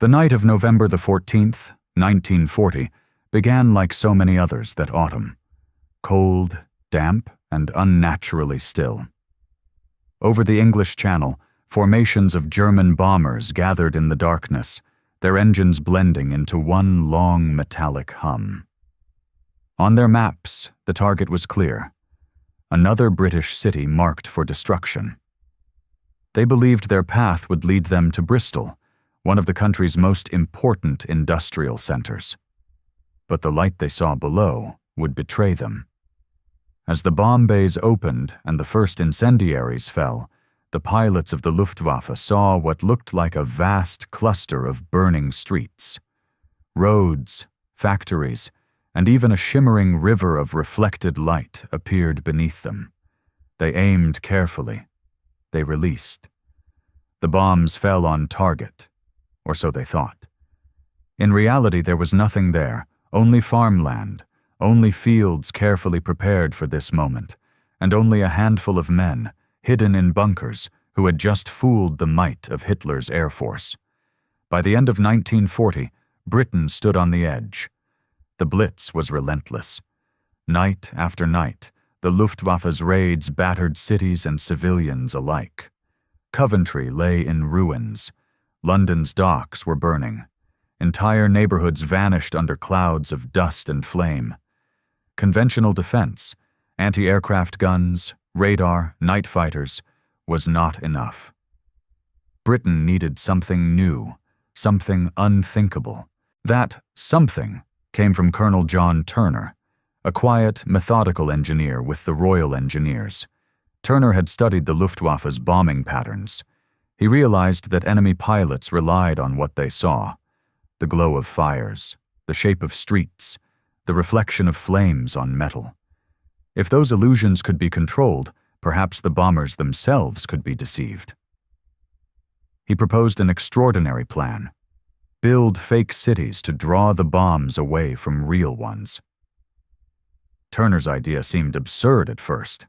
The night of November the 14th, 1940, began like so many others that autumn. Cold, damp, and unnaturally still. Over the English Channel, formations of German bombers gathered in the darkness, their engines blending into one long metallic hum. On their maps, the target was clear. Another British city marked for destruction. They believed their path would lead them to Bristol, one of the country's most important industrial centers. But the light they saw below would betray them. As the bomb bays opened and the first incendiaries fell, the pilots of the Luftwaffe saw what looked like a vast cluster of burning streets. Roads, factories, and even a shimmering river of reflected light appeared beneath them. They aimed carefully. They released. The bombs fell on target, or so they thought. In reality, there was nothing there, only farmland, only fields carefully prepared for this moment, and only a handful of men, hidden in bunkers, who had just fooled the might of Hitler's air force. By the end of 1940, Britain stood on the edge. The Blitz was relentless. Night after night, the Luftwaffe's raids battered cities and civilians alike. Coventry lay in ruins. London's docks were burning. Entire neighborhoods vanished under clouds of dust and flame. Conventional defense, anti-aircraft guns, radar, night fighters, was not enough. Britain needed something new, something unthinkable. That something came from Colonel John Turner, a quiet, methodical engineer with the Royal Engineers. Turner had studied the Luftwaffe's bombing patterns. He realized that enemy pilots relied on what they saw: the glow of fires, the shape of streets, the reflection of flames on metal. If those illusions could be controlled, perhaps the bombers themselves could be deceived. He proposed an extraordinary plan: build fake cities to draw the bombs away from real ones. Turner's idea seemed absurd at first.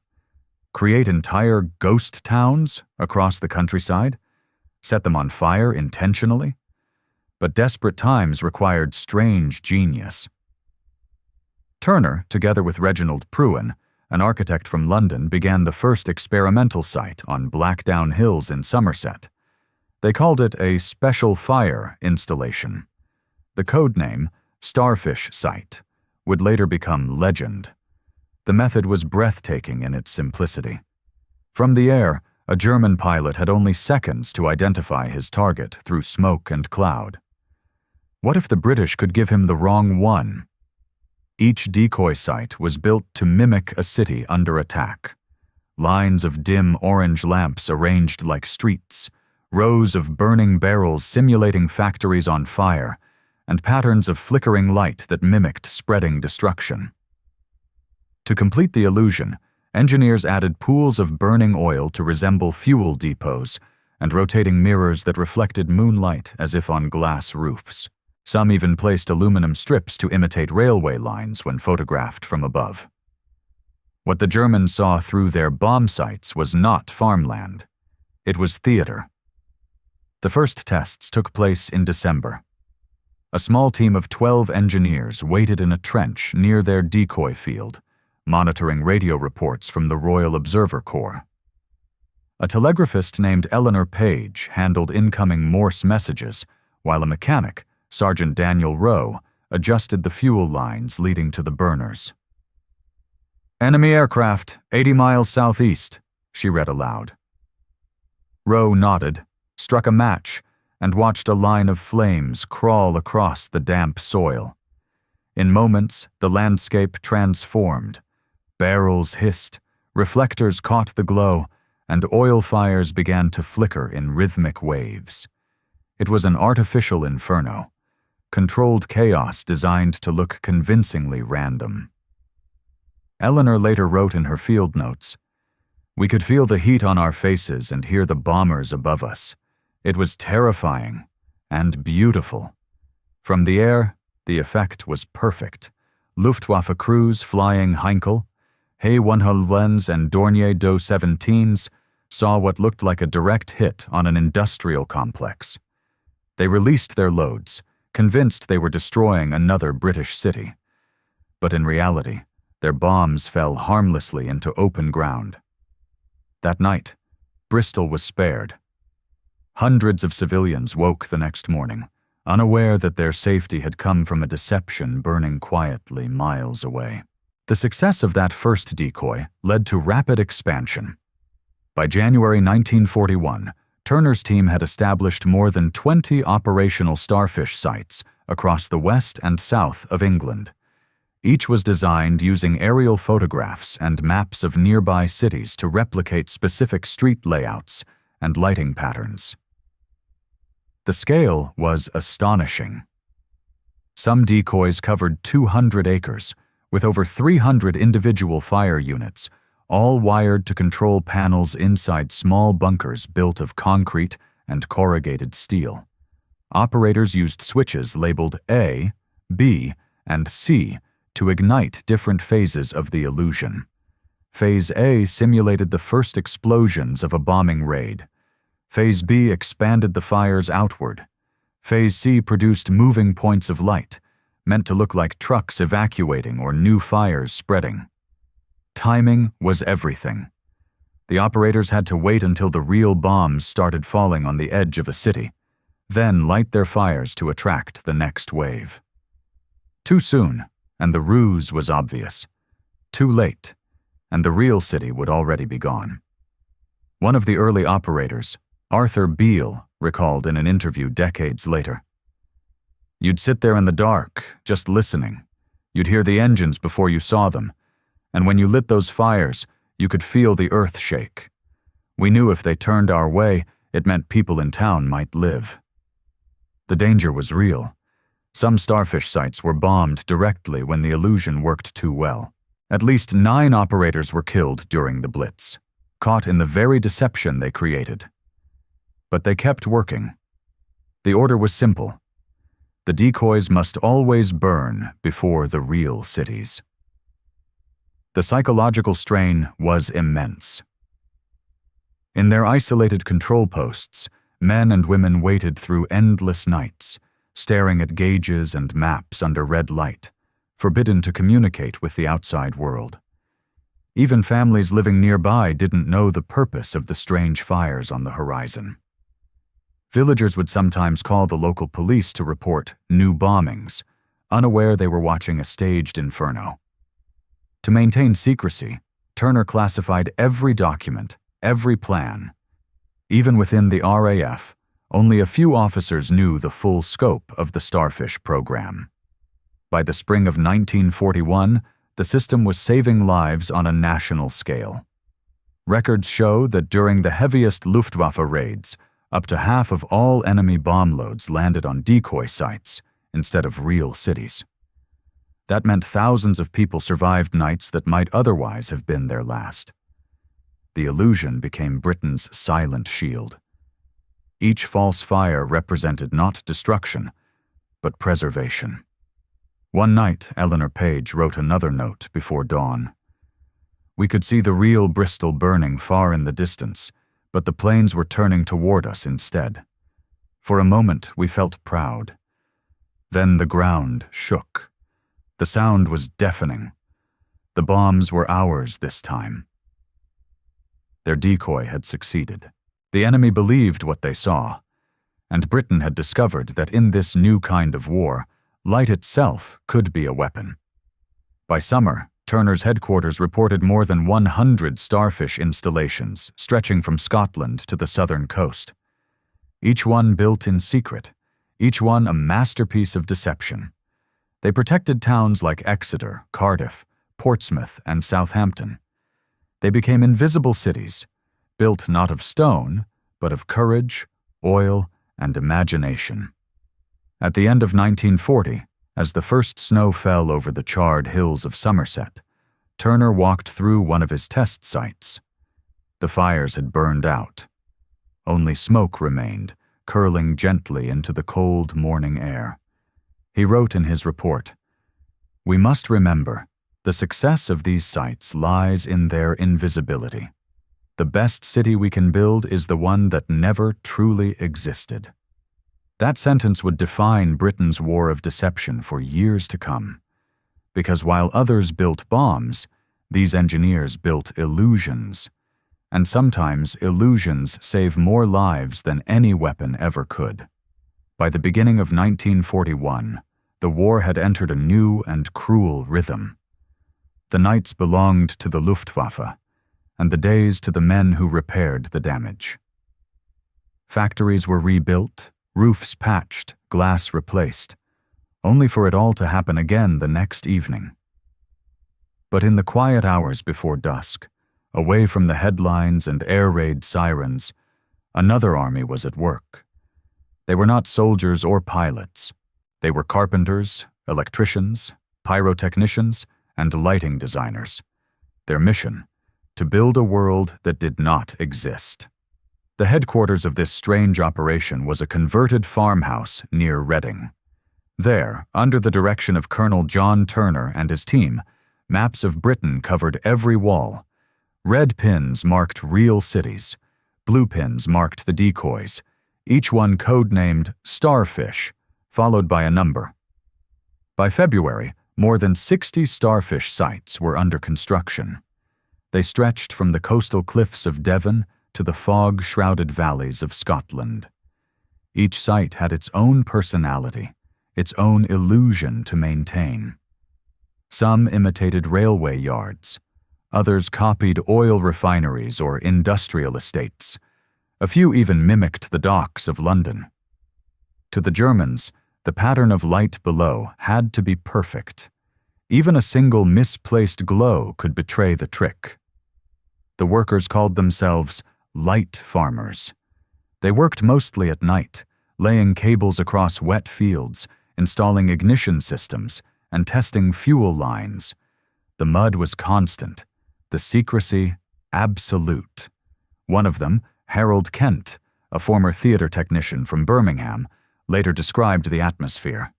Create entire ghost towns across the countryside? Set them on fire intentionally? But desperate times required strange genius. Turner, together with Reginald Pruen, an architect from London, began the first experimental site on Blackdown Hills in Somerset. They called it a special fire installation. The code name, Starfish Site, would later become legend. The method was breathtaking in its simplicity. From the air, a German pilot had only seconds to identify his target through smoke and cloud. What if the British could give him the wrong one? Each decoy site was built to mimic a city under attack. Lines of dim orange lamps arranged like streets, rows of burning barrels simulating factories on fire, and patterns of flickering light that mimicked spreading destruction. To complete the illusion, engineers added pools of burning oil to resemble fuel depots and rotating mirrors that reflected moonlight as if on glass roofs. Some even placed aluminum strips to imitate railway lines when photographed from above. What the Germans saw through their bomb sites was not farmland. It was theater. The first tests took place in December. A small team of 12 engineers waited in a trench near their decoy field, monitoring radio reports from the Royal Observer Corps. A telegraphist named Eleanor Page handled incoming Morse messages, while a mechanic, Sergeant Daniel Rowe, adjusted the fuel lines leading to the burners. "Enemy aircraft, 80 miles southeast," she read aloud. Rowe nodded, struck a match, and watched a line of flames crawl across the damp soil. In moments, the landscape transformed. Barrels hissed, reflectors caught the glow, and oil fires began to flicker in rhythmic waves. It was an artificial inferno, controlled chaos designed to look convincingly random. Eleanor later wrote in her field notes, "We could feel the heat on our faces and hear the bombers above us. It was terrifying and beautiful. From the air, the effect was perfect. Luftwaffe crews flying Heinkel, He-111s and Dornier Do-17s saw what looked like a direct hit on an industrial complex. They released their loads, convinced they were destroying another British city. But in reality, their bombs fell harmlessly into open ground. That night, Bristol was spared. Hundreds of civilians woke the next morning, unaware that their safety had come from a deception burning quietly miles away. The success of that first decoy led to rapid expansion. By January 1941, Turner's team had established more than 20 operational Starfish sites across the west and south of England. Each was designed using aerial photographs and maps of nearby cities to replicate specific street layouts and lighting patterns. The scale was astonishing. Some decoys covered 200 acres, with over 300 individual fire units, all wired to control panels inside small bunkers built of concrete and corrugated steel. Operators used switches labeled A, B, and C to ignite different phases of the illusion. Phase A simulated the first explosions of a bombing raid. Phase B expanded the fires outward. Phase C produced moving points of light, meant to look like trucks evacuating or new fires spreading. Timing was everything. The operators had to wait until the real bombs started falling on the edge of a city, then light their fires to attract the next wave. Too soon, and the ruse was obvious. Too late, and the real city would already be gone. One of the early operators, Arthur Beale, recalled in an interview decades later. "You'd sit there in the dark, just listening. You'd hear the engines before you saw them, and when you lit those fires, you could feel the earth shake. We knew if they turned our way, it meant people in town might live." The danger was real. Some Starfish sites were bombed directly when the illusion worked too well. At least 9 operators were killed during the Blitz, caught in the very deception they created. But they kept working. The order was simple. The decoys must always burn before the real cities. The psychological strain was immense. In their isolated control posts, men and women waited through endless nights, staring at gauges and maps under red light, forbidden to communicate with the outside world. Even families living nearby didn't know the purpose of the strange fires on the horizon. Villagers would sometimes call the local police to report new bombings, unaware they were watching a staged inferno. To maintain secrecy, Turner classified every document, every plan. Even within the RAF, only a few officers knew the full scope of the Starfish program. By the spring of 1941, the system was saving lives on a national scale. Records show that during the heaviest Luftwaffe raids, up to half of all enemy bomb loads landed on decoy sites instead of real cities. That meant thousands of people survived nights that might otherwise have been their last. The illusion became Britain's silent shield. Each false fire represented not destruction, but preservation. One night, Eleanor Page wrote another note before dawn. "We could see the real Bristol burning far in the distance, but the planes were turning toward us instead. For a moment, we felt proud. Then the ground shook. The sound was deafening. The bombs were ours this time." Their decoy had succeeded. The enemy believed what they saw, and Britain had discovered that in this new kind of war, light itself could be a weapon. By summer, Turner's headquarters reported more than 100 Starfish installations stretching from Scotland to the southern coast. Each one built in secret, each one a masterpiece of deception. They protected towns like Exeter, Cardiff, Portsmouth, and Southampton. They became invisible cities, built not of stone, but of courage, oil, and imagination. At the end of 1940, as the first snow fell over the charred hills of Somerset, Turner walked through one of his test sites. The fires had burned out. Only smoke remained, curling gently into the cold morning air. He wrote in his report, "We must remember, the success of these sites lies in their invisibility. The best city we can build is the one that never truly existed." That sentence would define Britain's war of deception for years to come. Because while others built bombs, these engineers built illusions. And sometimes illusions save more lives than any weapon ever could. By the beginning of 1941, the war had entered a new and cruel rhythm. The nights belonged to the Luftwaffe, and the days to the men who repaired the damage. Factories were rebuilt, roofs patched, glass replaced, only for it all to happen again the next evening. But in the quiet hours before dusk, away from the headlines and air raid sirens, another army was at work. They were not soldiers or pilots. They were carpenters, electricians, pyrotechnicians, and lighting designers. Their mission: to build a world that did not exist. The headquarters of this strange operation was a converted farmhouse near Reading. There, under the direction of Colonel John Turner and his team, maps of Britain covered every wall. Red pins marked real cities. Blue pins marked the decoys, each one codenamed Starfish, followed by a number. By February, more than 60 Starfish sites were under construction. They stretched from the coastal cliffs of Devon to the fog-shrouded valleys of Scotland. Each site had its own personality, its own illusion to maintain. Some imitated railway yards. Others copied oil refineries or industrial estates. A few even mimicked the docks of London. To the Germans, the pattern of light below had to be perfect. Even a single misplaced glow could betray the trick. The workers called themselves light farmers. They worked mostly at night, laying cables across wet fields, installing ignition systems, and testing fuel lines. The mud was constant, the secrecy absolute. One of them, Harold Kent, a former theater technician from Birmingham, later described the atmosphere.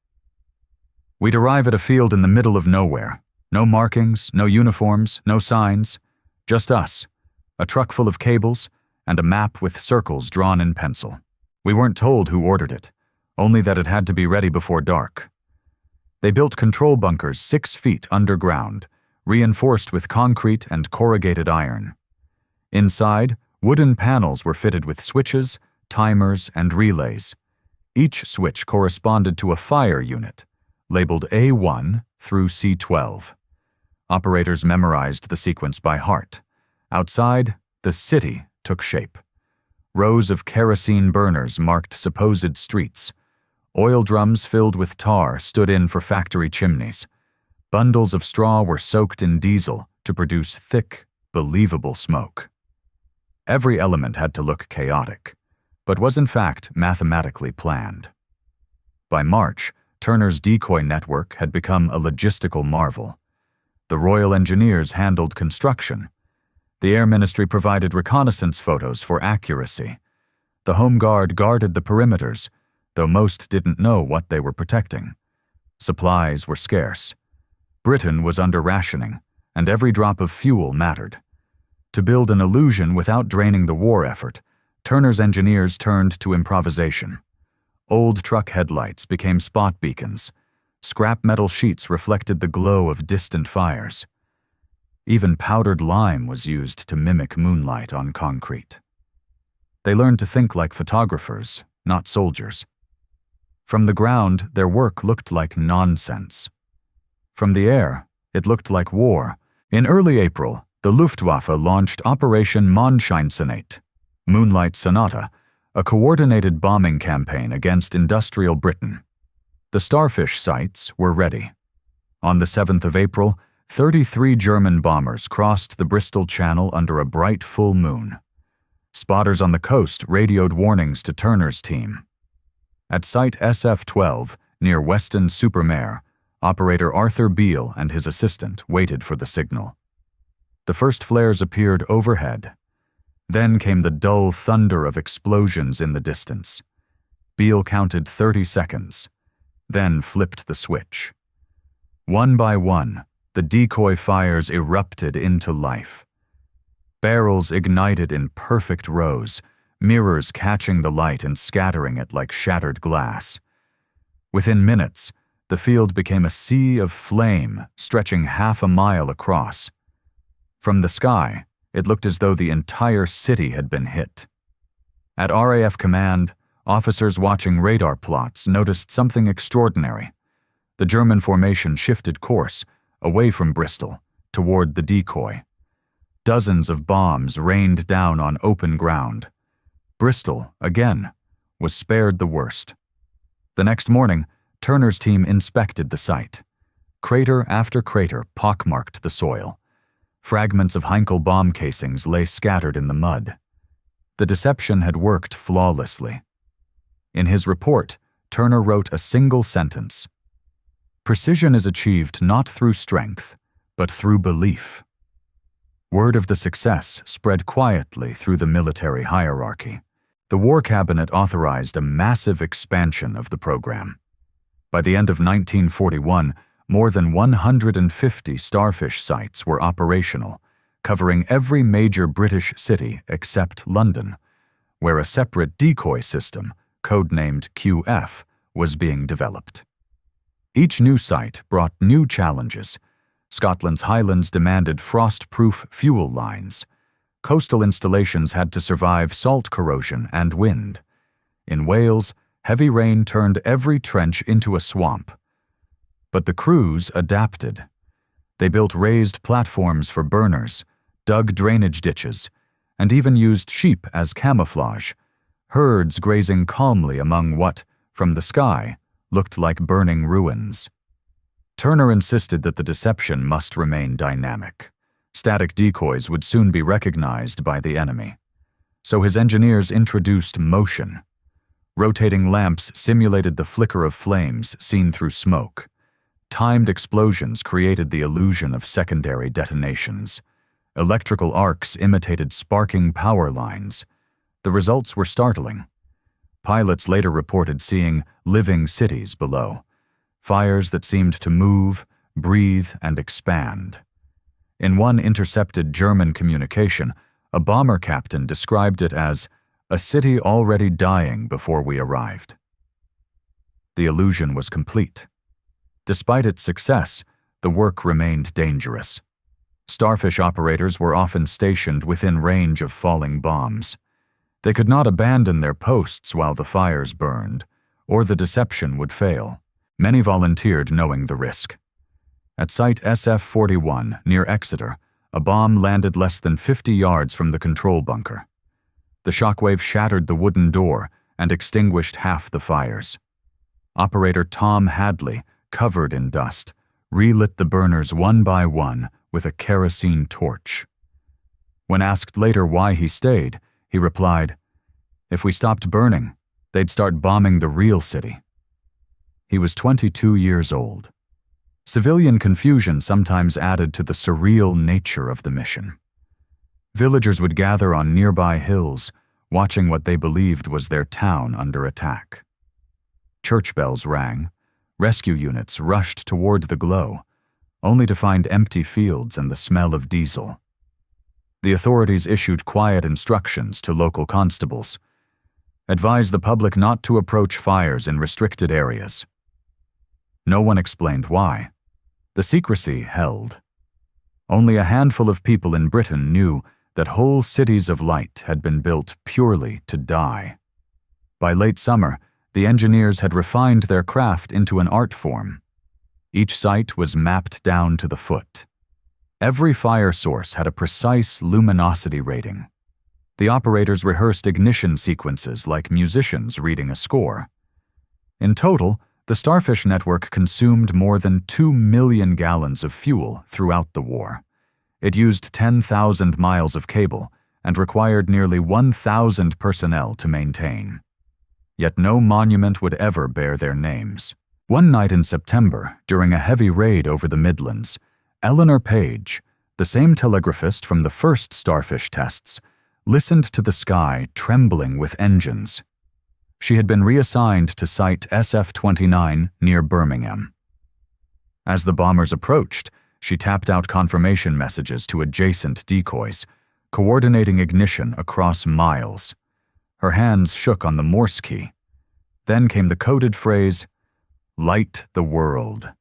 "We'd arrive at a field in the middle of nowhere. No markings, no uniforms, no signs. Just us, a truck full of cables, and a map with circles drawn in pencil. We weren't told who ordered it, only that it had to be ready before dark. They built control bunkers 6 feet underground, reinforced with concrete and corrugated iron. Inside, wooden panels were fitted with switches, timers, and relays. Each switch corresponded to a fire unit, labeled A1 through C12. Operators memorized the sequence by heart. Outside, the city took shape. Rows of kerosene burners marked supposed streets. Oil drums filled with tar stood in for factory chimneys. Bundles of straw were soaked in diesel to produce thick, believable smoke. Every element had to look chaotic, but was in fact mathematically planned. By March, Turner's decoy network had become a logistical marvel. The Royal Engineers handled construction. The Air Ministry provided reconnaissance photos for accuracy. The Home Guard guarded the perimeters, though most didn't know what they were protecting. Supplies were scarce. Britain was under rationing, and every drop of fuel mattered. To build an illusion without draining the war effort, Turner's engineers turned to improvisation. Old truck headlights became spot beacons. Scrap metal sheets reflected the glow of distant fires. Even powdered lime was used to mimic moonlight on concrete. They learned to think like photographers, not soldiers. From the ground, their work looked like nonsense. From the air, it looked like war. In early April, the Luftwaffe launched Operation Mondscheinsonate, Moonlight Sonata, a coordinated bombing campaign against industrial Britain. The Starfish sites were ready. On the 7th of April, 33 German bombers crossed the Bristol Channel under a bright full moon. Spotters on the coast radioed warnings to Turner's team. At Site SF-12, near Weston-super-Mare, operator Arthur Beale and his assistant waited for the signal. The first flares appeared overhead. Then came the dull thunder of explosions in the distance. Beale counted 30 seconds, then flipped the switch. One by one, the decoy fires erupted into life. Barrels ignited in perfect rows, mirrors catching the light and scattering it like shattered glass. Within minutes, the field became a sea of flame stretching half a mile across. From the sky, it looked as though the entire city had been hit. At RAF command, officers watching radar plots noticed something extraordinary. The German formation shifted course, away from Bristol, toward the decoy. Dozens of bombs rained down on open ground. Bristol, again, was spared the worst. The next morning, Turner's team inspected the site. Crater after crater pockmarked the soil. Fragments of Heinkel bomb casings lay scattered in the mud. The deception had worked flawlessly. In his report, Turner wrote a single sentence: "Precision is achieved not through strength, but through belief." Word of the success spread quietly through the military hierarchy. The War Cabinet authorized a massive expansion of the program. By the end of 1941, more than 150 Starfish sites were operational, covering every major British city except London, where a separate decoy system, codenamed QF, was being developed. Each new site brought new challenges. Scotland's Highlands demanded frost-proof fuel lines. Coastal installations had to survive salt corrosion and wind. In Wales, heavy rain turned every trench into a swamp. But the crews adapted. They built raised platforms for burners, dug drainage ditches, and even used sheep as camouflage, herds grazing calmly among what, from the sky, looked like burning ruins. Turner insisted that the deception must remain dynamic. Static decoys would soon be recognized by the enemy. So his engineers introduced motion. Rotating lamps simulated the flicker of flames seen through smoke. Timed explosions created the illusion of secondary detonations. Electrical arcs imitated sparking power lines. The results were startling. Pilots later reported seeing living cities below, fires that seemed to move, breathe, and expand. In one intercepted German communication, a bomber captain described it as a city already dying before we arrived. The illusion was complete. Despite its success, the work remained dangerous. Starfish operators were often stationed within range of falling bombs. They could not abandon their posts while the fires burned, or the deception would fail. Many volunteered knowing the risk. At Site SF-41 near Exeter, a bomb landed less than 50 yards from the control bunker. The shockwave shattered the wooden door and extinguished half the fires. Operator Tom Hadley, covered in dust, relit the burners one by one with a kerosene torch. When asked later why he stayed, he replied, "If we stopped burning, they'd start bombing the real city." He was 22 years old. Civilian confusion sometimes added to the surreal nature of the mission. Villagers would gather on nearby hills, watching what they believed was their town under attack. Church bells rang. Rescue units rushed toward the glow, only to find empty fields and the smell of diesel. The authorities issued quiet instructions to local constables. Advise the public not to approach fires in restricted areas. No one explained why. The secrecy held. Only a handful of people in Britain knew that whole cities of light had been built purely to die. By late summer, the engineers had refined their craft into an art form. Each site was mapped down to the foot. Every fire source had a precise luminosity rating. The operators rehearsed ignition sequences like musicians reading a score. In total, the Starfish network consumed more than 2 million gallons of fuel throughout the war. It used 10,000 miles of cable and required nearly 1,000 personnel to maintain. Yet no monument would ever bear their names. One night in September, during a heavy raid over the Midlands, Eleanor Page, the same telegraphist from the first Starfish tests, listened to the sky trembling with engines. She had been reassigned to Site SF-29 near Birmingham. As the bombers approached, she tapped out confirmation messages to adjacent decoys, coordinating ignition across miles. Her hands shook on the Morse key. Then came the coded phrase, "Light the world."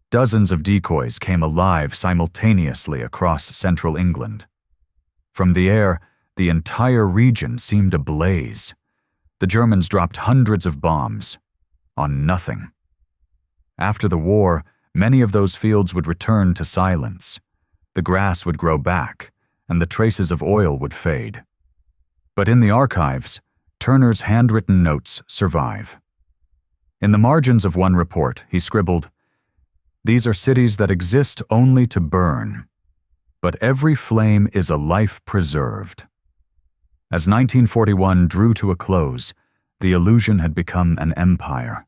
Dozens of decoys came alive simultaneously across central England. From the air, the entire region seemed ablaze. The Germans dropped hundreds of bombs on nothing. After the war, many of those fields would return to silence. The grass would grow back, and the traces of oil would fade. But in the archives, Turner's handwritten notes survive. In the margins of one report, he scribbled, "These are cities that exist only to burn, but every flame is a life preserved." As 1941 drew to a close, the illusion had become an empire.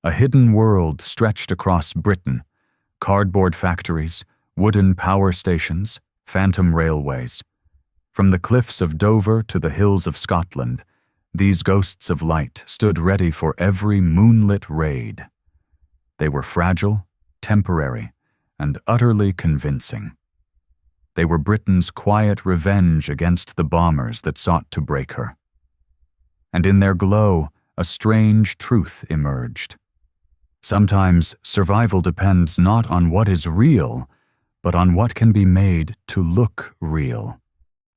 A hidden world stretched across Britain, cardboard factories, wooden power stations, phantom railways. From the cliffs of Dover to the hills of Scotland, these ghosts of light stood ready for every moonlit raid. They were fragile, temporary, and utterly convincing. They were Britain's quiet revenge against the bombers that sought to break her. And in their glow, a strange truth emerged. Sometimes survival depends not on what is real, but on what can be made to look real.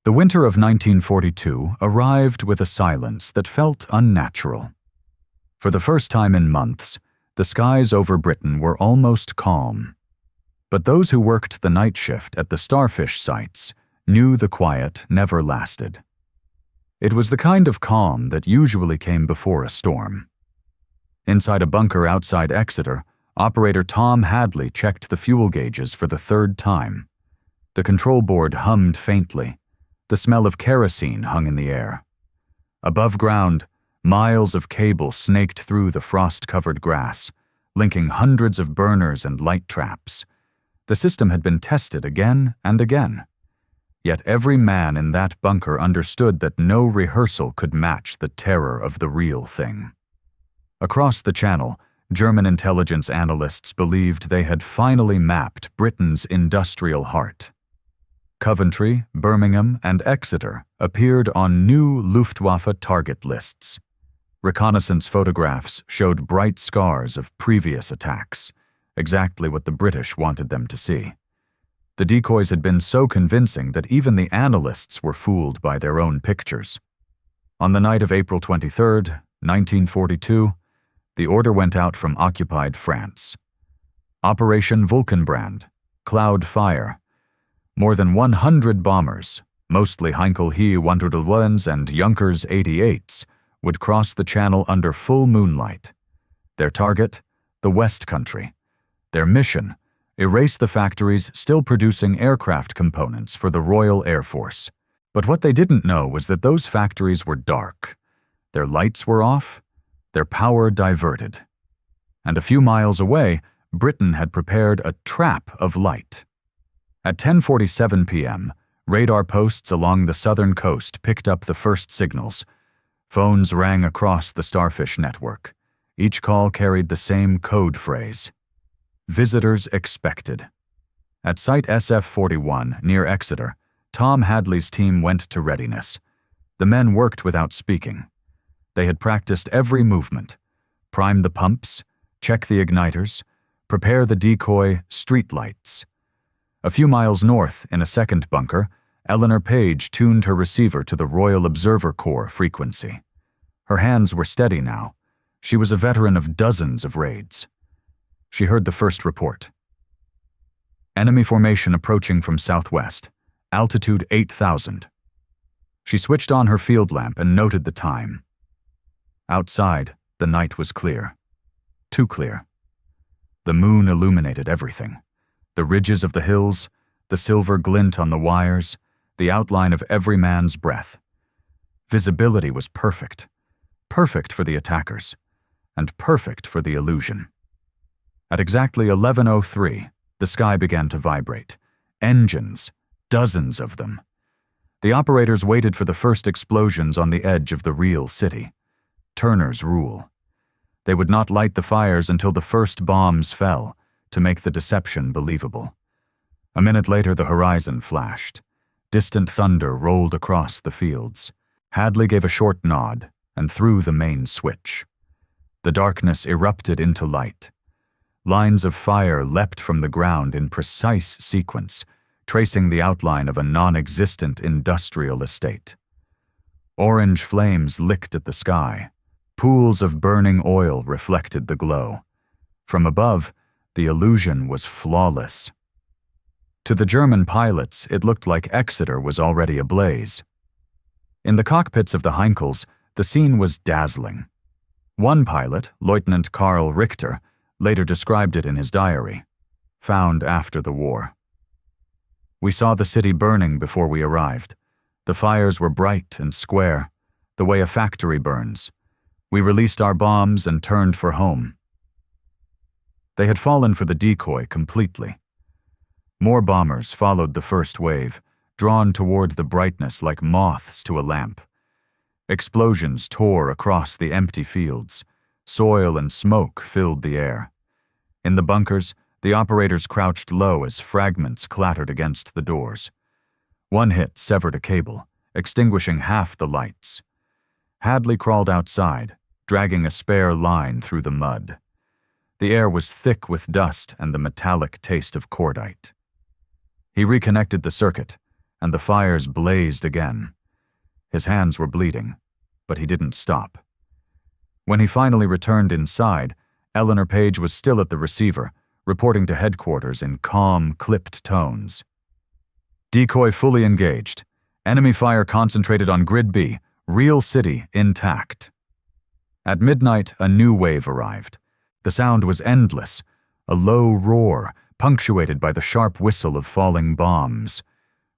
The winter of 1942 arrived with a silence that felt unnatural. For the first time in months, the skies over Britain were almost calm. But those who worked the night shift at the Starfish Sites knew the quiet never lasted. It was the kind of calm that usually came before a storm. Inside a bunker outside Exeter, operator Tom Hadley checked the fuel gauges for the third time. The control board hummed faintly. The smell of kerosene hung in the air. Above ground, miles of cable snaked through the frost-covered grass, linking hundreds of burners and light traps. The system had been tested again and again. Yet every man in that bunker understood that no rehearsal could match the terror of the real thing. Across the channel, German intelligence analysts believed they had finally mapped Britain's industrial heart. Coventry, Birmingham, and Exeter appeared on new Luftwaffe target lists. Reconnaissance photographs showed bright scars of previous attacks, exactly what the British wanted them to see. The decoys had been so convincing that even the analysts were fooled by their own pictures. On the night of April 23, 1942, the order went out from occupied France. Operation Vulcanbrand, Cloud Fire. More than 100 bombers, mostly Heinkel He 101s and Junkers 88s, would cross the channel under full moonlight. Their target, the West Country. Their mission, erase the factories still producing aircraft components for the Royal Air Force. But what they didn't know was that those factories were dark. Their lights were off, their power diverted. And a few miles away, Britain had prepared a trap of light. At 10:47 p.m., radar posts along the southern coast picked up the first signals. Phones rang across the Starfish network. Each call carried the same code phrase. Visitors expected. At Site SF-41 near Exeter, Tom Hadley's team went to readiness. The men worked without speaking. They had practiced every movement. Prime the pumps, check the igniters, prepare the decoy streetlights. A few miles north, in a second bunker, Eleanor Page tuned her receiver to the Royal Observer Corps frequency. Her hands were steady now. She was a veteran of dozens of raids. She heard the first report. Enemy formation approaching from southwest, altitude 8,000. She switched on her field lamp and noted the time. Outside, the night was clear. Too clear. The moon illuminated everything. The ridges of the hills, the silver glint on the wires, the outline of every man's breath. Visibility was perfect. Perfect for the attackers, and perfect for the illusion. At exactly 11:03, the sky began to vibrate. Engines, dozens of them. The operators waited for the first explosions on the edge of the real city. Turner's rule. They would not light the fires until the first bombs fell, to make the deception believable. A minute later, the horizon flashed. Distant thunder rolled across the fields. Hadley gave a short nod and threw the main switch. The darkness erupted into light. Lines of fire leapt from the ground in precise sequence, tracing the outline of a non-existent industrial estate. Orange flames licked at the sky. Pools of burning oil reflected the glow. From above, the illusion was flawless. To the German pilots, it looked like Exeter was already ablaze. In the cockpits of the Heinkels, the scene was dazzling. One pilot, Lieutenant Karl Richter, later described it in his diary, found after the war. "We saw the city burning before we arrived. The fires were bright and square, the way a factory burns. We released our bombs and turned for home." They had fallen for the decoy completely. More bombers followed the first wave, drawn toward the brightness like moths to a lamp. Explosions tore across the empty fields. Soil and smoke filled the air. In the bunkers, the operators crouched low as fragments clattered against the doors. One hit severed a cable, extinguishing half the lights. Hadley crawled outside, dragging a spare line through the mud. The air was thick with dust and the metallic taste of cordite. He reconnected the circuit, and the fires blazed again. His hands were bleeding, but he didn't stop. When he finally returned inside, Eleanor Page was still at the receiver, reporting to headquarters in calm, clipped tones. "Decoy fully engaged. Enemy fire concentrated on Grid B. Real city intact." At midnight, a new wave arrived. The sound was endless, a low roar, punctuated by the sharp whistle of falling bombs.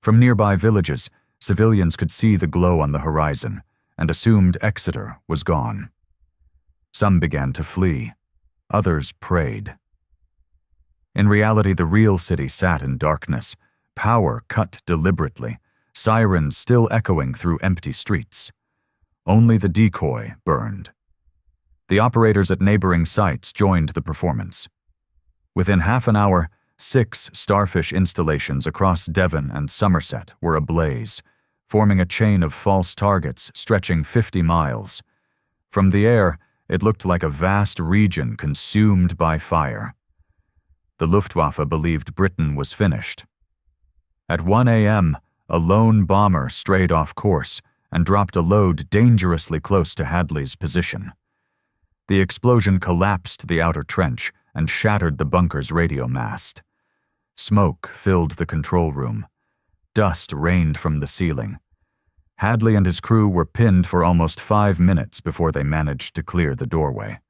From nearby villages, civilians could see the glow on the horizon and assumed Exeter was gone. Some began to flee. Others prayed. In reality, the real city sat in darkness, power cut deliberately, sirens still echoing through empty streets. Only the decoy burned. The operators at neighboring sites joined the performance. Within half an hour, 6 Starfish installations across Devon and Somerset were ablaze, forming a chain of false targets stretching 50 miles. From the air, it looked like a vast region consumed by fire. The Luftwaffe believed Britain was finished. At 1 a.m., a lone bomber strayed off course and dropped a load dangerously close to Hadley's position. The explosion collapsed the outer trench and shattered the bunker's radio mast. Smoke filled the control room. Dust rained from the ceiling. Hadley and his crew were pinned for almost 5 minutes before they managed to clear the doorway.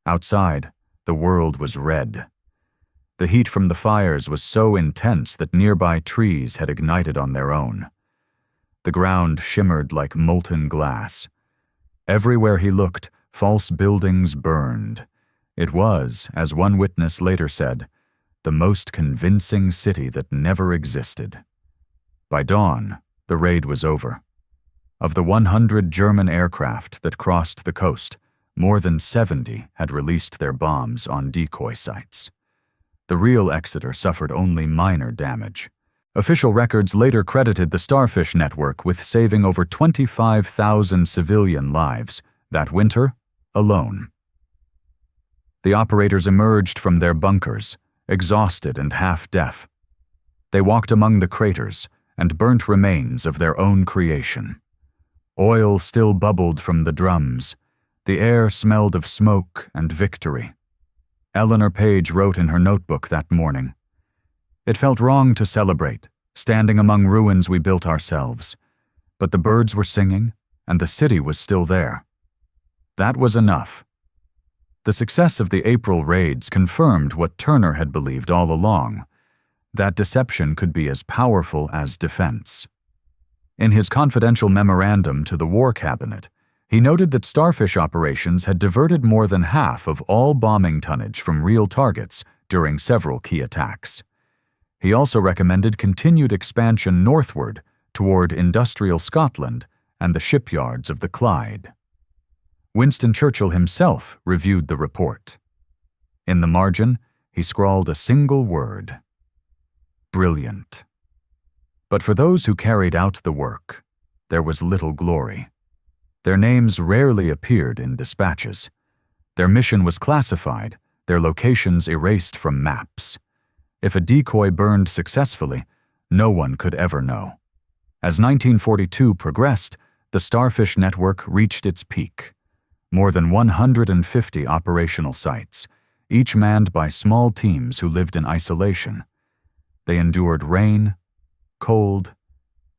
Outside, the world was red. The heat from the fires was so intense that nearby trees had ignited on their own. The ground shimmered like molten glass. Everywhere he looked, false buildings burned. It was, as one witness later said, the most convincing city that never existed. By dawn, the raid was over. Of the 100 German aircraft that crossed the coast, more than 70 had released their bombs on decoy sites. The real Exeter suffered only minor damage. Official records later credited the Starfish network with saving over 25,000 civilian lives that winter alone. The operators emerged from their bunkers, exhausted and half-deaf. They walked among the craters and burnt remains of their own creation. Oil still bubbled from the drums. The air smelled of smoke and victory. Eleanor Page wrote in her notebook that morning, "It felt wrong to celebrate, standing among ruins we built ourselves. But the birds were singing, and the city was still there. That was enough." The success of the April raids confirmed what Turner had believed all along, that deception could be as powerful as defense. In his confidential memorandum to the War Cabinet, he noted that Starfish operations had diverted more than half of all bombing tonnage from real targets during several key attacks. He also recommended continued expansion northward toward industrial Scotland and the shipyards of the Clyde. Winston Churchill himself reviewed the report. In the margin, he scrawled a single word: brilliant. But for those who carried out the work, there was little glory. Their names rarely appeared in dispatches. Their mission was classified, their locations erased from maps. If a decoy burned successfully, no one could ever know. As 1942 progressed, the Starfish network reached its peak. More than 150 operational sites, each manned by small teams who lived in isolation. They endured rain, cold,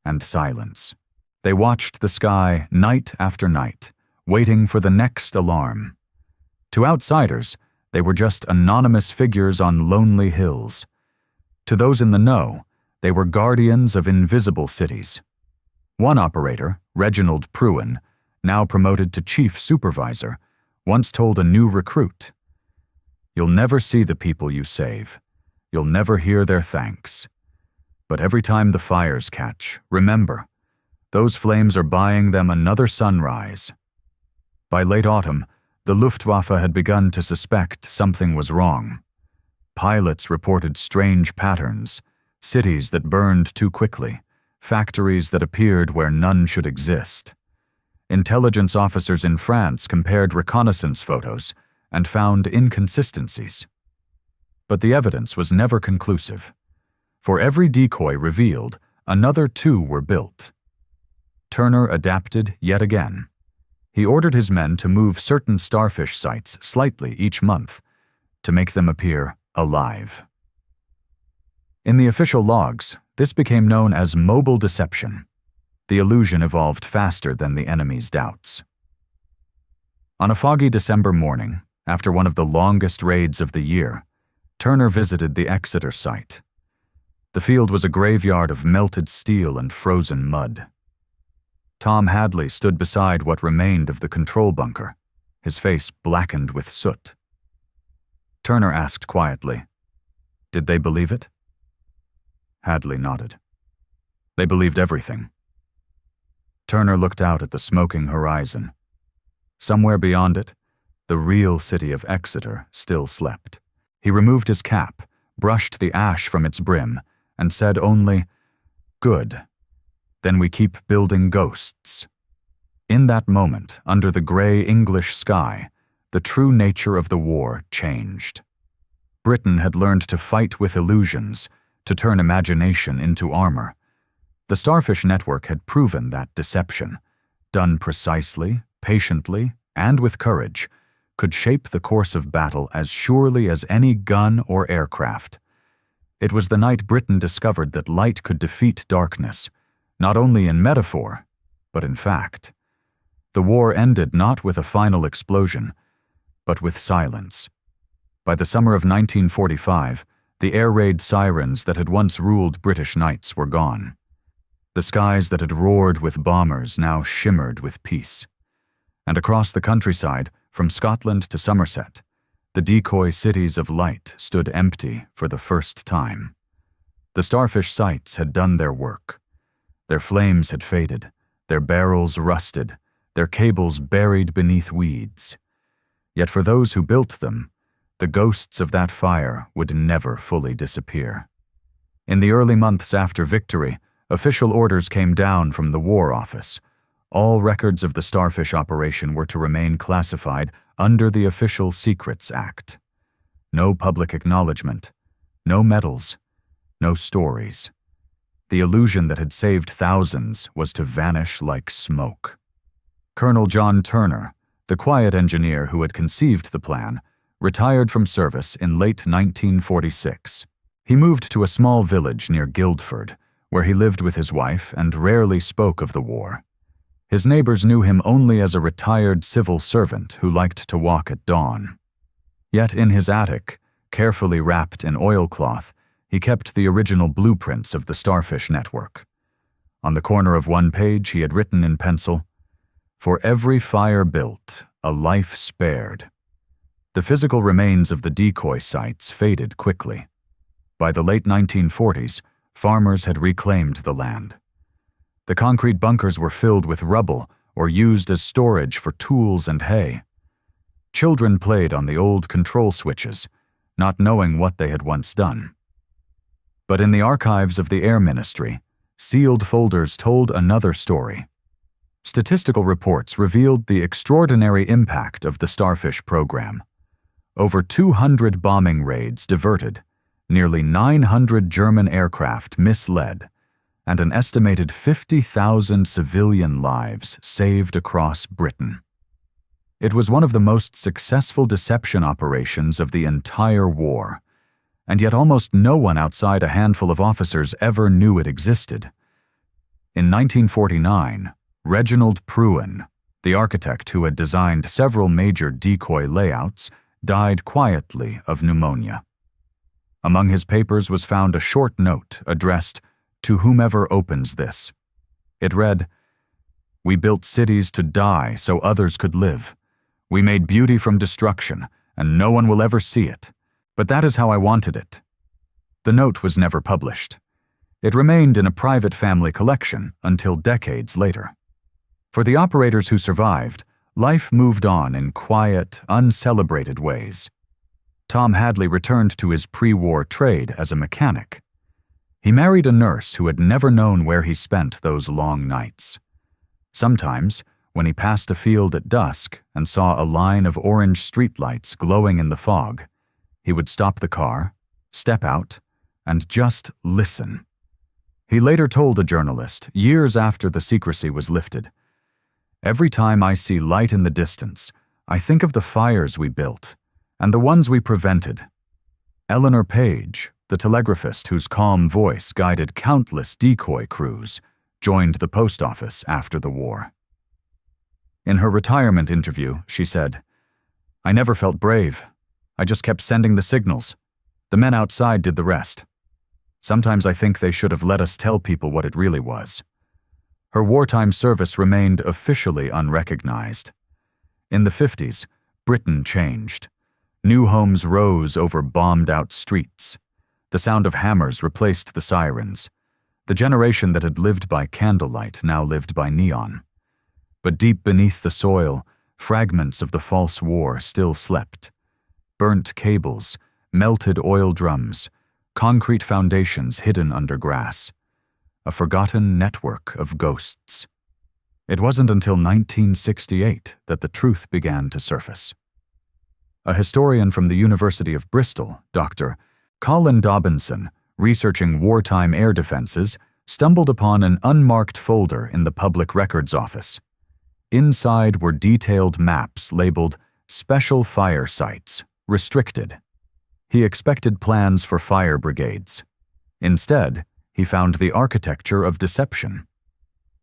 and silence. They watched the sky night after night, waiting for the next alarm. To outsiders, they were just anonymous figures on lonely hills. To those in the know, they were guardians of invisible cities. One operator, Reginald Pruin, now promoted to chief supervisor, once told a new recruit, "You'll never see the people you save. You'll never hear their thanks. But every time the fires catch, remember, those flames are buying them another sunrise." By late autumn, the Luftwaffe had begun to suspect something was wrong. Pilots reported strange patterns, cities that burned too quickly, factories that appeared where none should exist. Intelligence officers in France compared reconnaissance photos and found inconsistencies. But the evidence was never conclusive. For every decoy revealed, another two were built. Turner adapted yet again. He ordered his men to move certain Starfish sites slightly each month to make them appear alive. In the official logs, this became known as mobile deception. The illusion evolved faster than the enemy's doubts. On a foggy December morning, after one of the longest raids of the year, Turner visited the Exeter site. The field was a graveyard of melted steel and frozen mud. Tom Hadley stood beside what remained of the control bunker, his face blackened with soot. Turner asked quietly, "Did they believe it?" Hadley nodded. "They believed everything." Turner looked out at the smoking horizon. Somewhere beyond it, the real city of Exeter still slept. He removed his cap, brushed the ash from its brim, and said only, "Good. Then we keep building ghosts." In that moment, under the gray English sky, the true nature of the war changed. Britain had learned to fight with illusions, to turn imagination into armor. The Starfish network had proven that deception, done precisely, patiently, and with courage, could shape the course of battle as surely as any gun or aircraft. It was the night Britain discovered that light could defeat darkness, not only in metaphor, but in fact. The war ended not with a final explosion, but with silence. By the summer of 1945, the air raid sirens that had once ruled British nights were gone. The skies that had roared with bombers now shimmered with peace. And across the countryside, from Scotland to Somerset, the decoy cities of light stood empty for the first time. The Starfish sites had done their work. Their flames had faded, their barrels rusted, their cables buried beneath weeds. Yet for those who built them, the ghosts of that fire would never fully disappear. In the early months after victory, official orders came down from the War Office. All records of the Starfish operation were to remain classified under the Official Secrets Act. No public acknowledgement, no medals, no stories. The illusion that had saved thousands was to vanish like smoke. Colonel John Turner, the quiet engineer who had conceived the plan, retired from service in late 1946. He moved to a small village near Guildford, where he lived with his wife and rarely spoke of the war. His neighbors knew him only as a retired civil servant who liked to walk at dawn. Yet in his attic, carefully wrapped in oilcloth, he kept the original blueprints of the Starfish network. On the corner of one page he had written in pencil, "For every fire built, a life spared." The physical remains of the decoy sites faded quickly. By the late 1940s, farmers had reclaimed the land. The concrete bunkers were filled with rubble or used as storage for tools and hay. Children played on the old control switches, not knowing what they had once done. But in the archives of the Air Ministry, sealed folders told another story. Statistical reports revealed the extraordinary impact of the Starfish program. Over 200 bombing raids diverted, nearly 900 German aircraft misled, and an estimated 50,000 civilian lives saved across Britain. It was one of the most successful deception operations of the entire war, and yet almost no one outside a handful of officers ever knew it existed. In 1949, Reginald Pruen, the architect who had designed several major decoy layouts, died quietly of pneumonia. Among his papers was found a short note addressed to whomever opens this. It read, "We built cities to die so others could live. We made beauty from destruction, and no one will ever see it. But that is how I wanted it." The note was never published. It remained in a private family collection until decades later. For the operators who survived, life moved on in quiet, uncelebrated ways. Tom Hadley returned to his pre-war trade as a mechanic. He married a nurse who had never known where he spent those long nights. Sometimes, when he passed a field at dusk and saw a line of orange streetlights glowing in the fog, he would stop the car, step out, and just listen. He later told a journalist, years after the secrecy was lifted, "Every time I see light in the distance, I think of the fires we built and the ones we prevented." Eleanor Page, the telegraphist whose calm voice guided countless decoy crews, joined the post office after the war. In her retirement interview, she said, "I never felt brave. I just kept sending the signals. The men outside did the rest. Sometimes I think they should have let us tell people what it really was." Her wartime service remained officially unrecognized. In the 50s, Britain changed. New homes rose over bombed-out streets. The sound of hammers replaced the sirens. The generation that had lived by candlelight now lived by neon. But deep beneath the soil, fragments of the false war still slept. Burnt cables, melted oil drums, concrete foundations hidden under grass. A forgotten network of ghosts. It wasn't until 1968 that the truth began to surface. A historian from the University of Bristol, Dr. Colin Dobinson, researching wartime air defenses, stumbled upon an unmarked folder in the Public Records Office. Inside were detailed maps labeled Special Fire Sites, Restricted. He expected plans for fire brigades. Instead, he found the architecture of deception.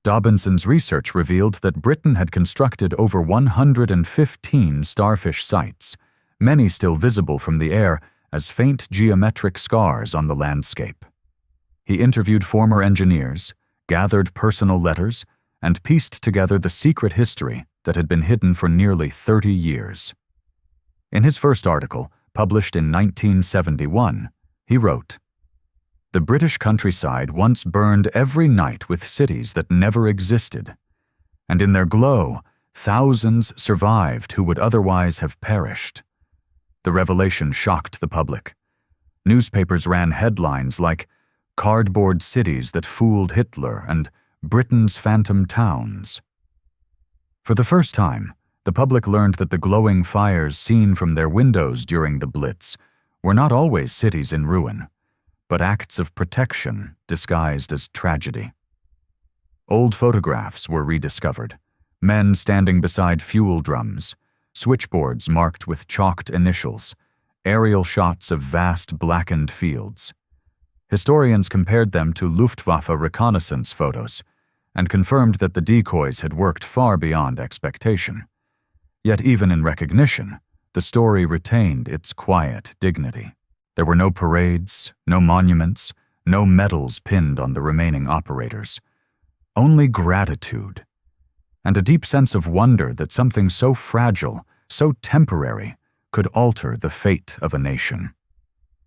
Dobinson's research revealed that Britain had constructed over 115 Starfish sites, many still visible from the air as faint geometric scars on the landscape. He interviewed former engineers, gathered personal letters, and pieced together the secret history that had been hidden for nearly 30 years. In his first article, published in 1971, he wrote, "The British countryside once burned every night with cities that never existed, and in their glow, thousands survived who would otherwise have perished." The revelation shocked the public. Newspapers ran headlines like "Cardboard Cities That Fooled Hitler" and "Britain's Phantom Towns." For the first time, the public learned that the glowing fires seen from their windows during the Blitz were not always cities in ruin, but acts of protection disguised as tragedy. Old photographs were rediscovered, men standing beside fuel drums, switchboards marked with chalked initials, aerial shots of vast blackened fields. Historians compared them to Luftwaffe reconnaissance photos and confirmed that the decoys had worked far beyond expectation. Yet even in recognition, the story retained its quiet dignity. There were no parades, no monuments, no medals pinned on the remaining operators. Only gratitude, and a deep sense of wonder that something so fragile, so temporary, could alter the fate of a nation.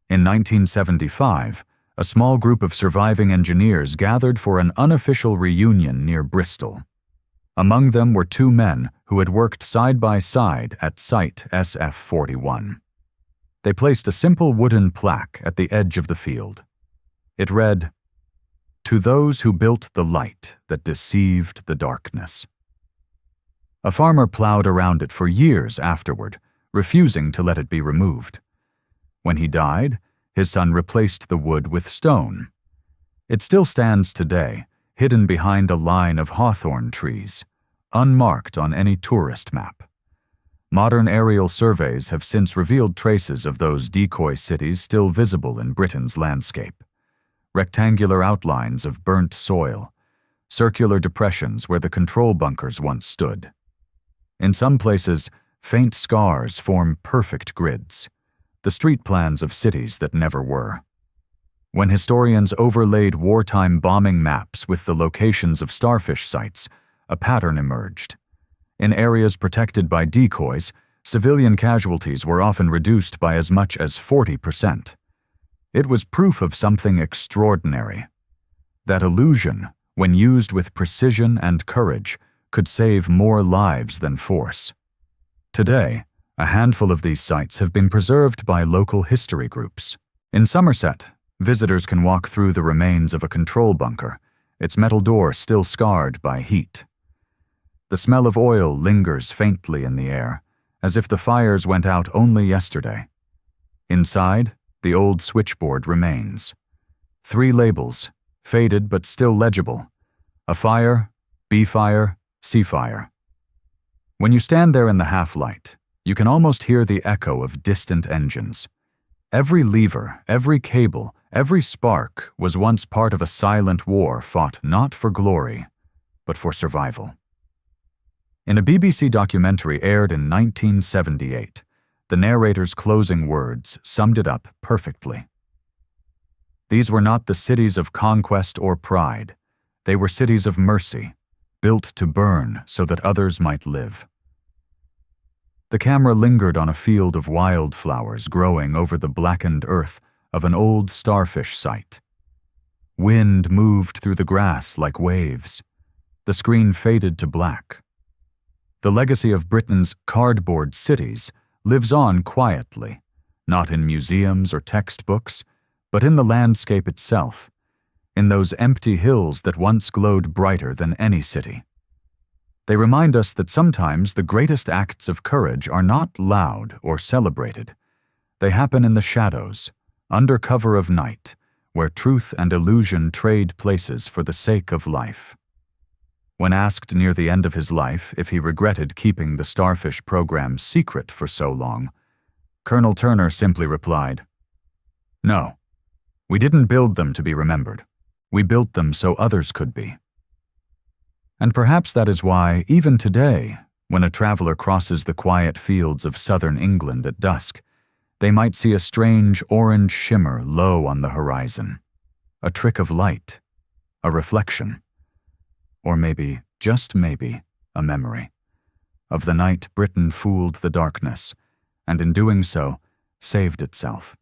In 1975, a small group of surviving engineers gathered for an unofficial reunion near Bristol. Among them were two men who had worked side by side at Site SF-41. They placed a simple wooden plaque at the edge of the field. It read, "To those who built the light that deceived the darkness." A farmer plowed around it for years afterward, refusing to let it be removed. When he died, his son replaced the wood with stone. It still stands today, hidden behind a line of hawthorn trees, unmarked on any tourist map. Modern aerial surveys have since revealed traces of those decoy cities still visible in Britain's landscape. Rectangular outlines of burnt soil, circular depressions where the control bunkers once stood. In some places, faint scars form perfect grids, the street plans of cities that never were. When historians overlaid wartime bombing maps with the locations of Starfish Sites, a pattern emerged. In areas protected by decoys, civilian casualties were often reduced by as much as 40%. It was proof of something extraordinary. That illusion, when used with precision and courage, could save more lives than force. Today, a handful of these sites have been preserved by local history groups. In Somerset, visitors can walk through the remains of a control bunker, its metal door still scarred by heat. The smell of oil lingers faintly in the air, as if the fires went out only yesterday. Inside, the old switchboard remains. 3 labels, faded but still legible: A fire, B fire, C fire. When you stand there in the half-light, you can almost hear the echo of distant engines. Every lever, every cable, every spark was once part of a silent war fought not for glory, but for survival. In a BBC documentary aired in 1978, the narrator's closing words summed it up perfectly. These were not the cities of conquest or pride. They were cities of mercy, built to burn so that others might live. The camera lingered on a field of wildflowers growing over the blackened earth of an old starfish site. Wind moved through the grass like waves. The screen faded to black. The legacy of Britain's cardboard cities lives on quietly, not in museums or textbooks, but in the landscape itself, in those empty hills that once glowed brighter than any city. They remind us that sometimes the greatest acts of courage are not loud or celebrated. They happen in the shadows, under cover of night, where truth and illusion trade places for the sake of life. When asked near the end of his life if he regretted keeping the Starfish program secret for so long, Colonel Turner simply replied, "No, we didn't build them to be remembered. We built them so others could be." And perhaps that is why, even today, when a traveler crosses the quiet fields of southern England at dusk, they might see a strange orange shimmer low on the horizon, a trick of light, a reflection, or maybe, just maybe, a memory of the night Britain fooled the darkness, and in doing so, saved itself.